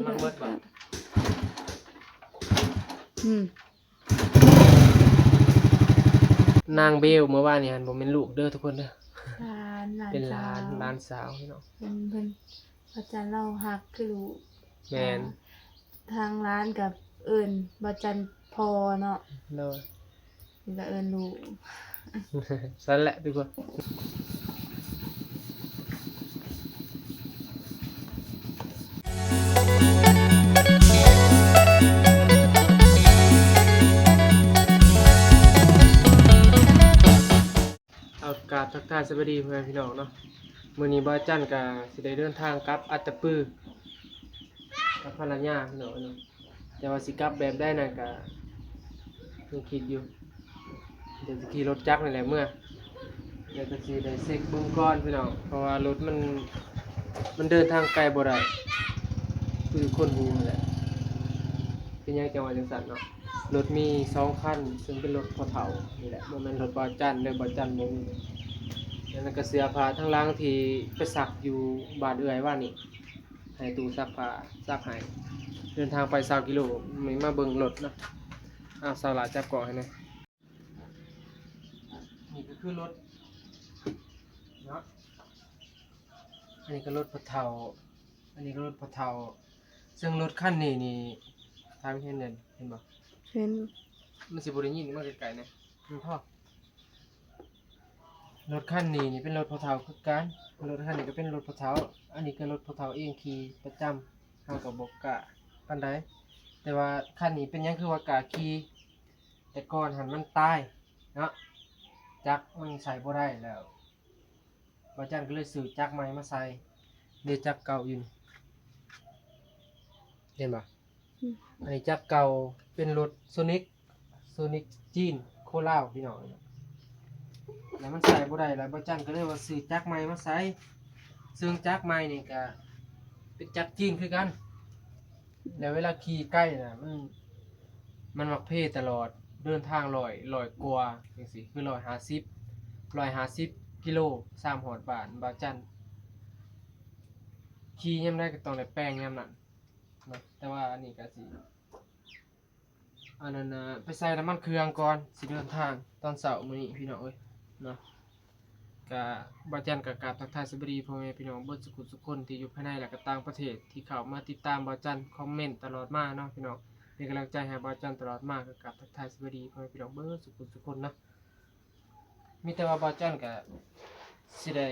มันเบิดบ่นางเบลเมื่อวานนี่หั่นบ่แม่นลูกเด้อทุกคนเด้อเป็นหลานสาวพี่น้องเพิ่นอาจารย์เราฮักคือรู้แม่นทางร้านกับเอิ้นบ่จันพอเนาะเนาะนี่ก็เอิ้นลูกสั่นแหละทุกคนกราบทักทายสวัสดีเพื่อนพี่น้องเนาะมื้อนี้บ่าวจันก็สิได้เดินทางกลับอัตตปือกับภรรยาพี่น้องเนาะแต่ว่าสิกลับแบบได้นั่นก็ยังคิดอยู่เดี๋ยวสิขี่รถจักรนี่แหละเดี๋ยวก็สิได้เช็คเบิ่งก่อนพี่น้องเพราะว่ารถมันเดินทางไกลบ่ได้คือคนหูนั่นแหละเป็นยังจังหวะจังซั่นเนาะรถมี2คันซึ่งเป็นรถพ่อเฒ่านี่แหละบ่แม่นรถบ่าวจันเด้อบ่าวจันบ่มีแล้วก็เสื้อผ้าทั้งหลังที่ไปซักอยู่บ้านเอื้อยว่านี่ให้ตู้ซักผ้าซักให้เดินทางไป20กิโลไม่มาเบิ่งรถเนาะสาวหลาจับเกาะให้หน่อยนี่ก็คือรถเนาะอันนี้ก็รถพ่อเฒ่าอันนี้ก็รถพ่อเฒ่าซึ่งรถคันนี้นี่ทางเห็นบ่เห็นมันสิบ่ได้ยินมาไกลๆนะมันพอรถคันนี้นี่เป็นรถพ่อเฒ่าคือกันรถคันนี้ก็เป็นรถพ่อเฒ่าอันนี้ก็รถพ่อเฒ่าเองขี่ประจำเฮาก็บ่กล้าปานใดแต่ว่าคันนี้เป็นหยังคือว่ากล้าขี่แต่ก่อนหันมันตายเนาะจักรมันใส่บ่ได้แล้วบ่จันก็เลยซื้อจักรใหม่มาใส่เดี๋ยวจักรเก่าอยู่เห็นบ่อันนี้จักรเก่าเป็นรถโซนิกจีนโคลาวพี่น้องแล้วมันใส่บ่ได้แล้วบ่จันก็เลยว่าซื้อจักรใหม่มาใส่ซึ่งจักรใหม่นี่ก็เป็นจักรจีนคือกันแล้วเวลาขี่ใกล้น่ะมันมักเพตลอดเดินทาง100กว่าจังซี่คือ150กิโล3ฮอดบ้านบ่จันขี่ยามใดก็ต้องได้แป้งยามนั้นเนาะแต่ว่าอันนี้ก็สิอันนั้นน่ะไปใส่น้ำมันเครื่องก่อนสิเดินทางตอนเช้ามื้อนี้พี่น้องเอ้ยเนาะก็บ่จันก็กราบทักทายสวัสดีพ่อแม่พี่น้องเบิดทุกคนที่อยู่ภายในและก็ต่างประเทศที่เข้ามาติดตามบ่จันคอมเมนต์ตลอดมาเนาะพี่น้องเป็นกำลังใจให้บ่จันตลอดมาก็กราบทักทายสวัสดีพ่อแม่พี่น้องเบิดทุกคนเนาะมีแต่ว่าบ่จันก็สิได้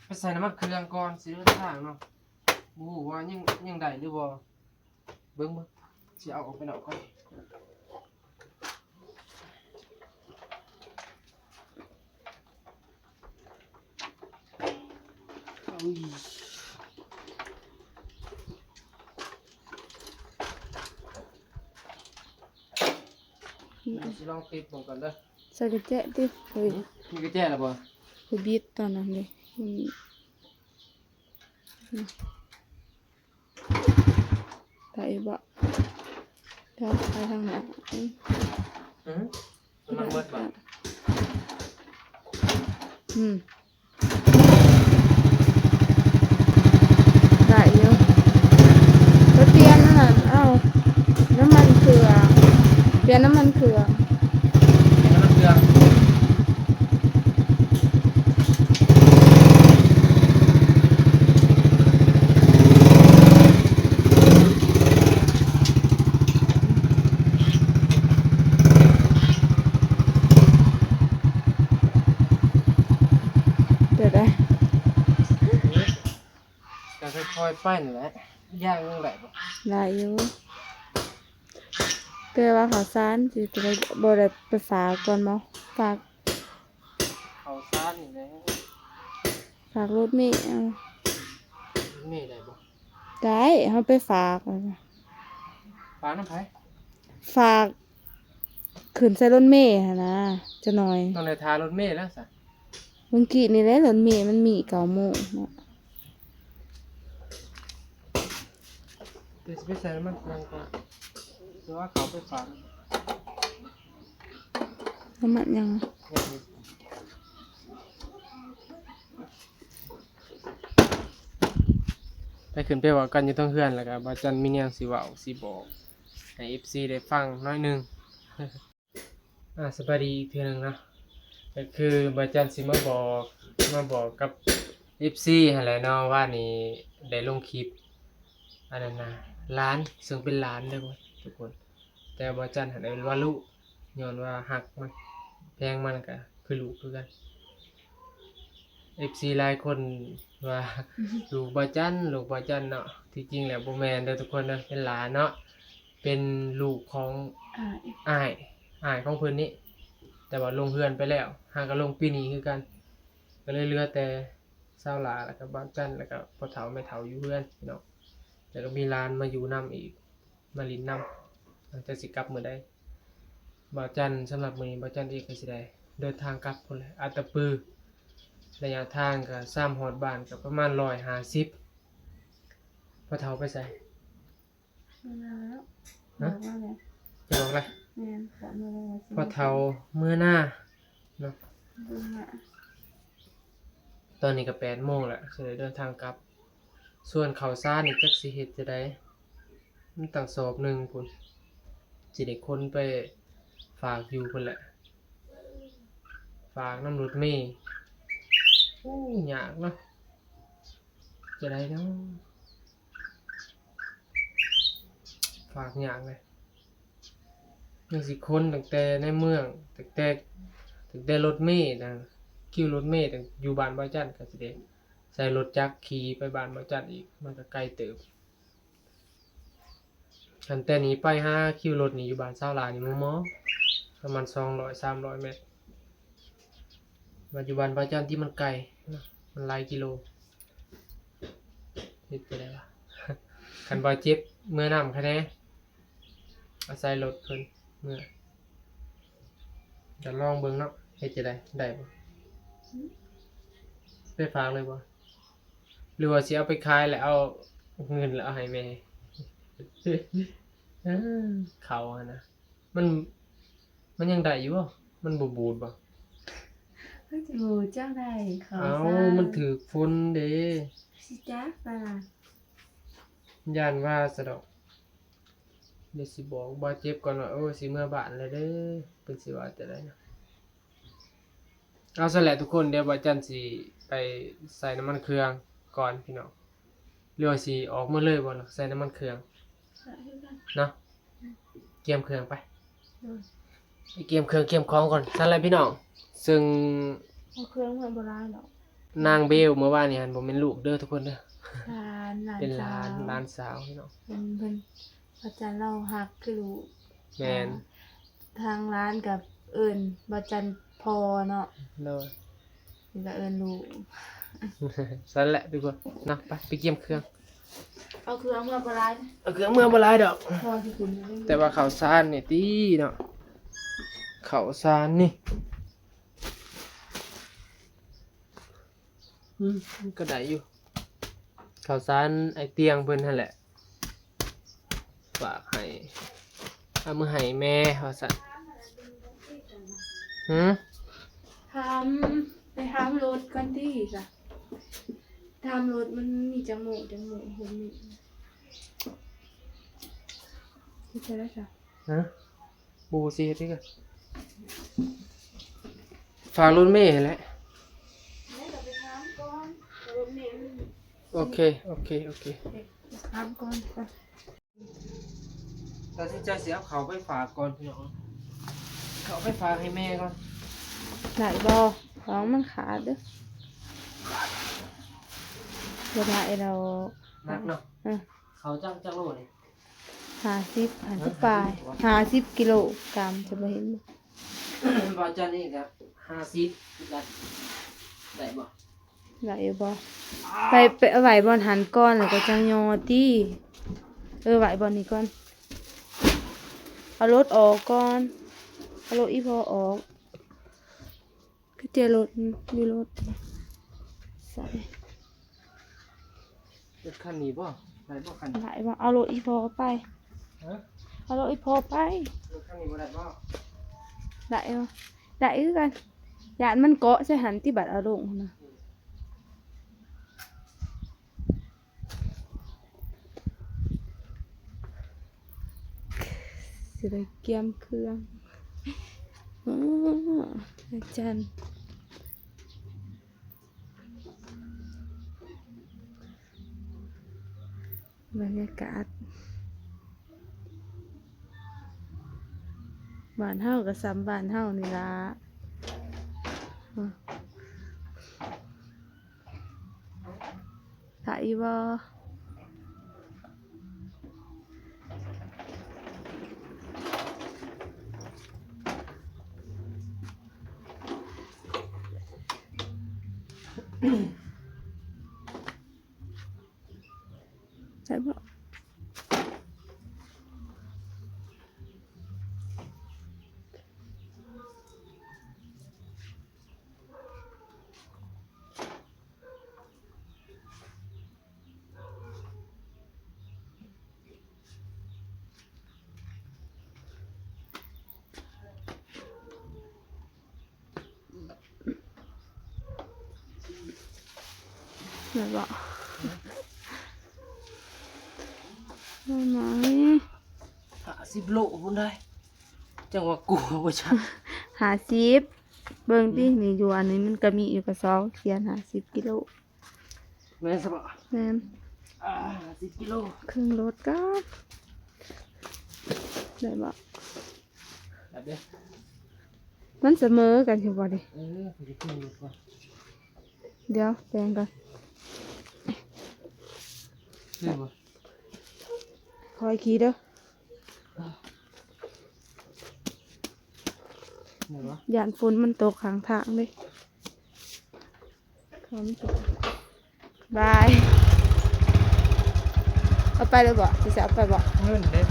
ไปใส่น้ำมันเครื่องก่อนสิเดินทางเนาะบ่ฮู้ว่ายังได้หรือบ่เบิ่งสิเอาออกไปนอกก่อนสิลองติดผมก่อนเด้อใส่กระแจติเฮ้ยมีกระแจแล้วบ่ ไปบิดตอนนั้นเลยได้บ่เดี๋ยวไปทางไหนมันเบิดบ่ได้เยอะรถเปลี่ยนนั่นน่ะน้ำมันเครื่องเปลี่ยนน้ำมันเครื่องก็ค่อยๆปั้นแหละย่างยังไงบ่ได้อยู่แต่ว่าข้าวสารสิไปบ่ได้ไปฝากก่อนมั้งฝากข้าวสารนี่แหละฝากรถเมล์มีได้บ่ได้เฮาไปฝากฝากน้ำไผฝากขึ้นใส่รถเมล์หั่นนะจะหน่อยต้องได้ทารถเมล์แล้วซะเมื่อกี้นี่แหละรถเมล์มันมี9 โมงเนาะเดี๋ยวสิไปใส่น้ำมันเครื่องก่อนหรือว่าเขาไปฝากน้ำมันยัง ไปขึ้นไปเว้ากันอยู่เทั้งเฮือนแล้วก็บ่จันมีแนวสิเว้าสิบอกให้ FC ได้ฟังน้อยหนึง สบายดีอีกเทื่อหนึงเนาะก็คือบ่จันสิมาบอกกับ FC หั่นแหละเนาะว่านี่ได้ลงคลิปอันนั้นน่ะร้านซึ่งเป็นร้านเด้อทุกคนแต่บ่จันหันได้ว่าลูกย้อนว่าฮักมันแพงมันก็คือลูกคือกัน FC หลายคนว่า ลูกบ่จันเนาะที่จริงแล้วบ่แม่นเด้อทุกคนเด้อเป็นหลานเนาะเป็นลูกของ อ่า อ้ายของเพิ่นนี่แต่ว่าลงเฮือนไปแล้วหาก็ลงปีนี้คือกันก็เลยเหลือแต่สาวหลาแล้วก็บ่จันแล้วก็พ่อเฒ่าแม่เฒ่าอยู่เฮือนพี่น้องแล้วก็มีหลานมาอยู่นํอีกมาเลินนำจะสิกลับมื้อใดบ่จันสำหรับมื้อนี้บ่จันเองก็สิได้เดินทางกลับพุ่นแหละอัตตปือ ระยะทางก็3ฮอดบ้านก็ประมาณ150พอเฒ่าไปไส แล้วบอกว่าไง จะบอกอะไร แม่นขอมาเลย พอเฒ่ามื้อหน้าเนาะ ดูมา ตอนนี้ก็8โมงแล้วสิได้เดินทางกลับ ส่วนข้าวสารนี่จักสิเฮ็ดจะได้มันตั้งสอบหนึงพุ่นสิได้คนไปฝากอยู่พุ่นแหละ ฝากน้ำรถเมล์โอ้ยากเนาะจะได้เนาะฝากยากเลยยังสิคนตั้งแต่ในเมืองตั้งแต่รถเมล์นะคิวรถเมล์ตั้งอยู่บ้านบ่จันก็สิได้ใส่รถจักรขี่ไปบ้านบ่จันอีกมันก็ไกลเติบคันแต่นี้ไปหาคิวรถนี่อยู่บ้านสาวหลานี่มอประมาณ200-300 เมตรปัจจุบันบ่จันที่มันไกลเนาะมันหลายกิโลเฮ็ดไปได้วะ คันบ่เจ็บเมื่อน้ำคะแนนอาศัยรถเพิ่นเมื่อจะลองเบิ่งเนาะเฮ็ดจะได้บ่ไปฝากเลยบ่หรือว่าสิเอาไปขายแล้วเอาเงินแล้วเอาให้แม่ เออเขาอะนะมันยังได้อยู่บ่มันบ่บูดบ่ เฮ้ยจูเจ้าได้เขา เอ้า สร้าง มันถูกฝนเด้ สิจ้าป่ะ ย่านว่าซะดอกเดี๋ยวสิบอกบ่เจ็บก่อนว่าสิเมื่อบ้านแล้วเด้อเพิ่นสิว่าจะได้นะเอาซะแหละทุกคนเดี๋ยวบ่จันสิไปใส่น้ำมันเครื่องก่อนพี่น้องหรือว่าสิออกมาเลยบ่ล่ะใส่น้ำมันเครื่องเนาะเกียมเครื่องไปไปเกียมเครื่องเกียมของก่อนซั่นแหละพี่น้องซึ่ง เอาเครื่องมาโบราณหรอก นางเบลเมื่อวานนี้หั่นบ่แม่นลูกเด้อทุกคนเด้อ หลาน เป็นห สา ลานสาวพี่น้อง เป็นอาจารย์เราหักคือรู้ แม่น ทางร้านกับเอิญบาจันพอเนาะ เนาะ นี่ก็เอิญรู้ ซั่นแหละทุกคนเนาะไปเกียมเครื่อง เอาเครื่องมาโบราณ เอาเครื่องเมื่อบ่หลายดอก พอที่คุณไม่ แต่ว่าข้าวสารนี่ติเนาะข้าวสารนี่มันก็ได้อยู่ข้าวสารไอ้เตียงเพิ่นนั่นแหละฝากให้เอามือให้แม่ว่าซั่นไปทำรถก่อนที่จ้ะทำรถมันมีจมูกเห็นมีที่จะได้จ้ะ บูสิเฮ็ดดิกะฝากรถเมล์แหละ แล้วก็ไปทำก่อนรถเมล์มัน โอเค ทำก่อนค่ะ ตัดสินใจสิเอาเขาไปฝากก่อนพี่น้องเขาไปฝากให้แม่ก่อน ไหนบอของมันขาดเด้อเวลาเรา นักเนาะเขาจังโลนี่ 50ปลาย50 กิโลกรัมจะไม่เห็นบ่ บาจันนี่ก็50ได้บ่ ไหนบอไปเอาไหวบอลหันก้อนแล้วก็จังยอตี้ไหวบอลนี้ก่อนเอารถออกก่อนเอารถอีพอออกก็เจอรถมีรถใส่ รถคันนี้บ่ได้บ่คัน ไหวบอเอารถอีพอไป ฮะ เอารถอีพอไป รถคันนี้บ่ได้บ่ ได้บ่ได้คือกันยานมันเกาะใส่หันที่บัดเอาลงนะ สิได้เกียมเครื่องอ๋ออาจารย์บรรยากาศบ้านเฮากับซ้ำบ้านเฮานี่ล่ะอ๋อถ่ายบ่ ใช่ปะไหนปะได้ไหม 50 โลพุ่นได้จังว่ากลัวบ่ชัก 50เบิ่งดินี่อยู่อันนี้มันก็มีอยู่กับ2เขียน50กิโล แม่นซะบ่ แม่น 50 กิโล เครื่องรถก็ได้ปะ แบบเด้อ มันเสมอกันใช่ปะดิ ไปจะขึ้นรถก่อน เดี๋ยวแปลงกัน ได้บ่ คอยขี่เด้อ ได้บ่ ย่านฝนมันตกข้างทางเลยเขาไม่ตกบายเอาไปเลยบ่จะเอาไปบ่ เงินเด้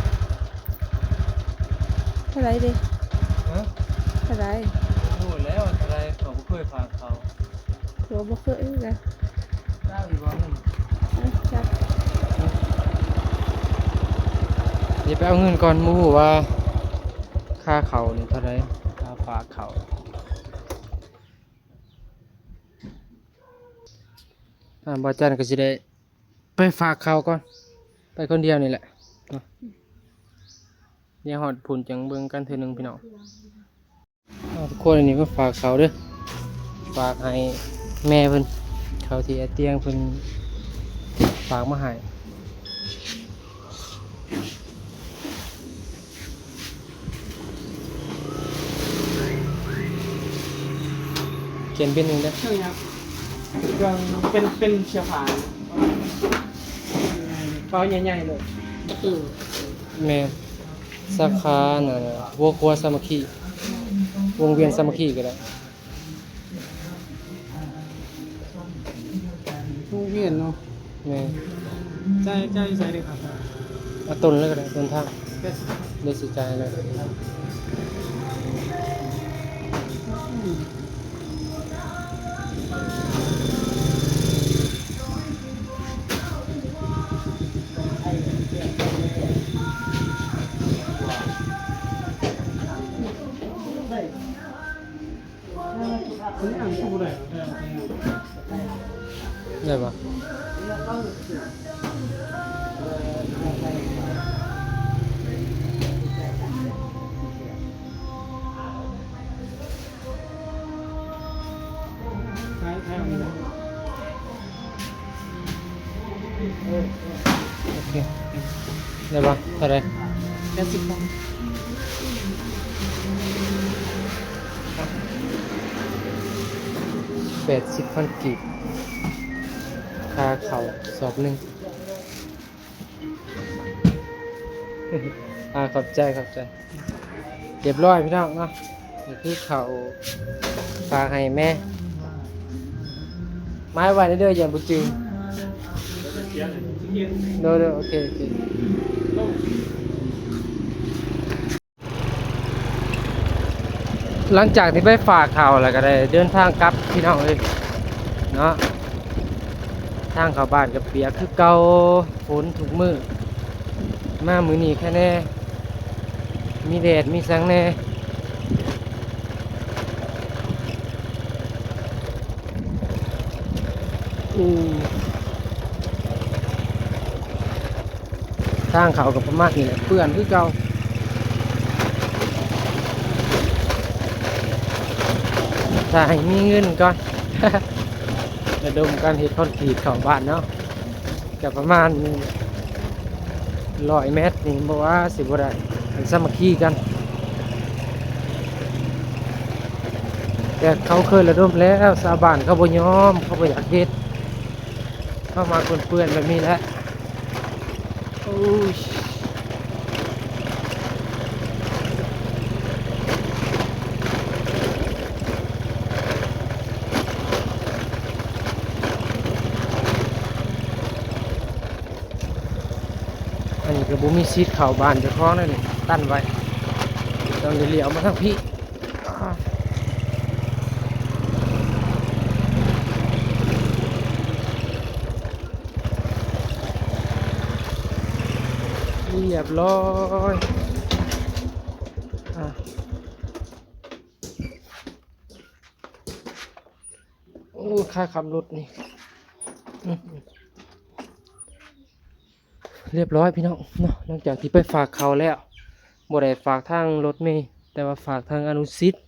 เท่าไหรดิ ฮะ เท่าไหร โอ้แล้วอะไรเขาบ่เคยพาเขา โหบ่เคยกัน ได้อีบ่นึง จับ เดี๋ยวไปเอาเงินก่อนหมู่ว่าค่าเขานี่เท่าไหร่ค่าฝากเขาบ่จันก็สิได้ไปฝากเขาก่อนไปคนเดียวนี่แหละเนาะเดี๋ยวฮอดพุ่นจังเบิ่งกันเทื่อนึงพี่น้องทุกคนอันนี้ก็ฝากเขาเด้อฝากให้แม่เพิ่นเขาที่เตียงเพิ่นฝากมาให้เขียนเป็นหนึ่งได้อ ใช่ครับเครื่องเป็นเชื้อผ้า เป้าใหญ่ๆเลย คือ แม่สาขาน่ะวัวครัวสามัคคีวงเวียนสามัคคีก็ได้ ผู้เวียนเนาะ แม่ ใจใส่เลยครับ เอาต้นเลยก็ได้ต้นทาง เป็น ได้สิใจายเลยได้ปะโอเคได้ปะเท่าไหร 80 บาท 80,000 กีบค่าเขาสอบหนึ่ง ขอบใจเรียบร้อยพี่น้องเนาะนี่คือเขาฝากให้แม่ไม้ไว้เด้ออย่าบุจืงเด้อโอเคหลังจากที่ไปฝากเขาแล้วก็ได้เดินทางกลับพี่น้องเอ้ยเนาะทางเข้าบ้านกับเปียกคือเก่าฝนทุกมื้อมามื้อนี้แค่แน่มีแดดมีแสงแน่ทางเขากับประมาณนี้แหละเพื่อนคือเก่า ถ้าให้มีเงินก่อน ระดมการเฮ็ดคอนกรีตเข้าบ้านเนาะก็ประมาณ100 เมตรนี่บ่ว่าสิบ่ได้ให้สามัคคีกันแต่เขาเคยระดมแล้วชาวบ้านเขาบ่ยอมเขาบ่อยากเฮ็ดเข้ามาเปื้อนๆแบบนี้แหละโอ้ยอันนี้ก็บ่มีซีดเข้าบ้านเจ้าของนั่นนี่ตั้นไว้ต้องเลี้ยวมาทางพี่เรียบร้อยโอ้ค่าขับรถนี่เรียบร้อยพี่น้องเนาะหลังจากที่ไปฝากเขาแล้วบ่ได้ฝากทางรถเมล์แต่ว่าฝากทางอนุสิทธิ์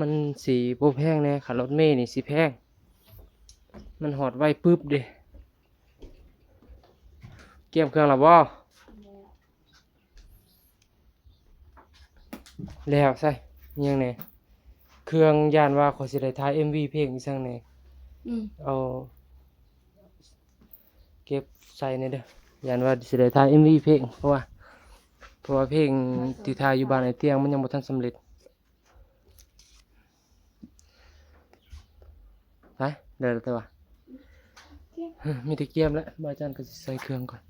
มันสีบ่แพงแน่ค่ะรถเมล์นี่สิแพงมันหอดไวปึ๊บเด้เกี่ยมเครื่องแล้วบ่แล้วใช่ยังไงเครื่องยานว่าขอยสิได้ถ่าย MV เพลงอีสังแหน่เอาเก็บใส่ในเด้อยานว่าสิได้ถ่าย MV เพลงเพราะว่าเพลงที่ถ่ายอยู่บ้านไอ้เตียงมันยังบ่ทันสำเร็จไปเดี๋ยวแต่ว่ามีแต่เกมแล้วบาจันก็สิใส่เครื่องก่อน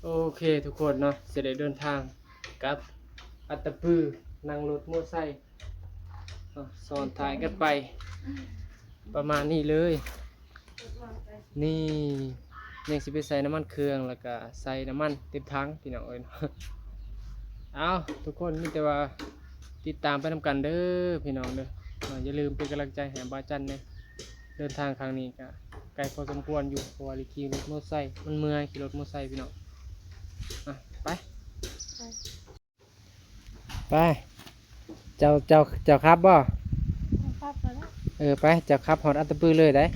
โอเคทุกคนเนาะสิได้เดินทางกับอัตตปือนั่งรถมอไซค์สอนถ่ายกันไปประมาณนี้เลยนี่ยังสิไปใส่น้ำมันเครื่องแล้วก็ใส่น้ำมันเต็มถังพี่น้องเอ้ย เอาทุกคนมีแต่ว่าติดตามไปนำกันเด้อพี่น้องเด้ออย่าลืมเป็นกำลังใจให้บาจันเนี่ยเดินทางครั้งนี้ก็ไกลพอสมควรอยู่เพราะว่าขี่รถมอไซค์มันเมื่อยขี่รถมอไซค์พี่น้องไปไปเจ้าครับบ่ไปเจ้าครับหอดอัตตปือเลยได้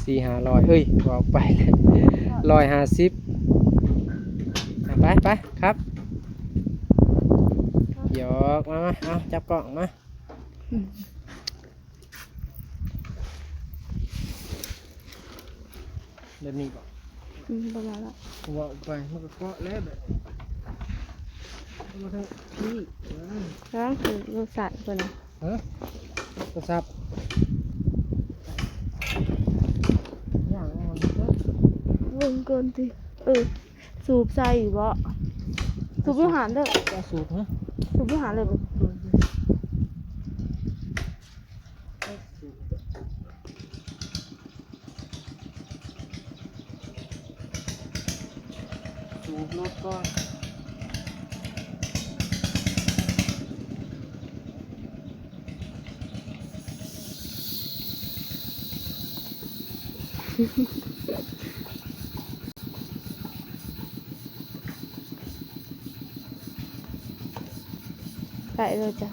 400-500เอ้ยบอกไปเลย150ไปครับหยอกมาเอาจับกล่องมาเดี๋ยวนี้บอกประมาณละว่าไปมันก็เกาะแล้วแบบมาทางนี้ร้างคือรสชาติตัวนี้โทรศัพท์อย่างอ่อนวงเกินทีสูบใส่อยู่บ่สูบวิหารเด้อจะสูบฮะสูบวิหารเลยบ่สูบรถก่อนไปเลยจ้ะ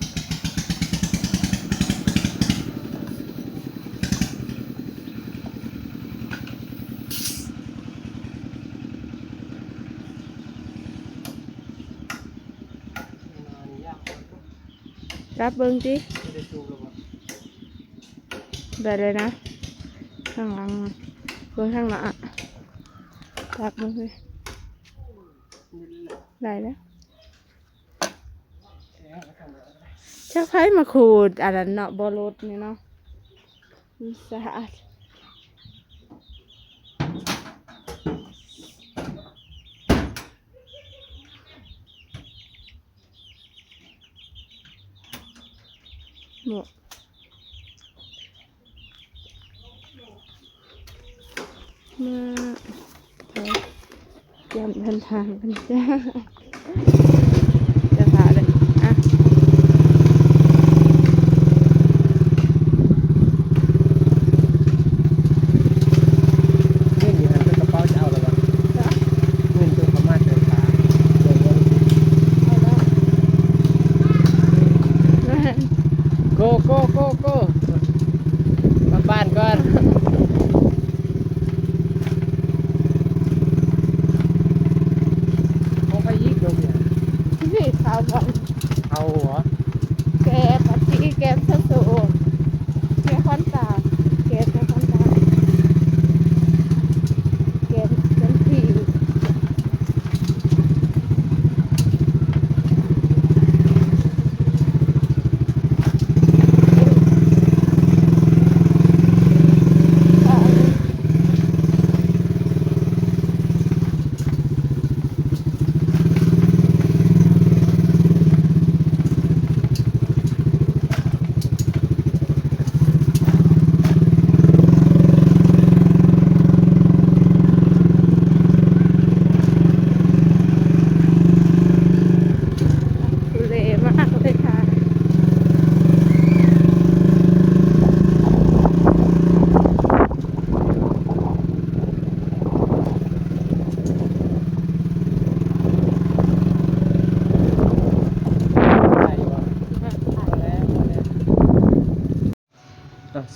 รับเบิ้งดิได้เลยนะข้างหลังเบิ้งข้างหลังรับเบิ้งเลยได้แล้วชักไพ่มาขูดอันนั้นเนาะบอลรถนี่เนาะสะอาดหมดมาเตรียมเดินทางกันจ้าจะพาเลย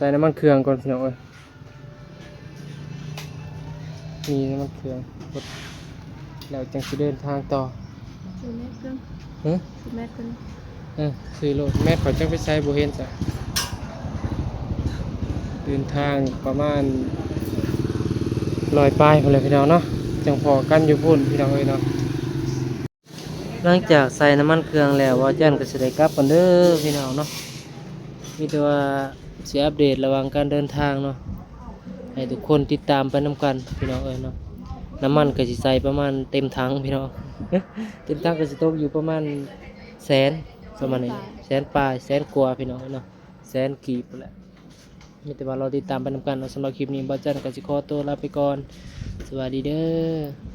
ใส่น้ำมันเครื่องก่อนพี่น้องเอ้ยมีน้ำมันเครื่องกดแล้วจังสิเดินทางต่อ ซื้อแม่เพิ่น ฮะ ซื้อแม่เพิ่น ซื้อโลดแม่ขอจังไปใส่บ่เห็นจ้ะเดินทางประมาณ100 ปลายพุ่นเลยพี่น้องเนาะจังพอกันอยู่พุ่นพี่น้องเอ้ยเนาะหลังจากใส่น้ำมันเครื่องแล้วว่าจันก็สิได้กลับกันเด้อพี่น้องเนาะมีแต่ว่าสิอัปเดตระหว่างการเดินทางเนาะให้ทุกคนติดตามไปนํกันพี่น้องเอ้ยเนาะน้ำมันก็สิใส่ประมาณเต็มถังพี่น้อง เต็มถังก็สิตกอยู่ประมาณแสนประมาณนี้แสนปลายแสนกว่าพี่น้องเนาะแสนกีบแหละมีแต่ว่าเราติดตามไปนำกันเนาะสำหรับคลิปนี้บ่าวจันก็สิขอตัวลาไปก่อนสวัสดีเด้อ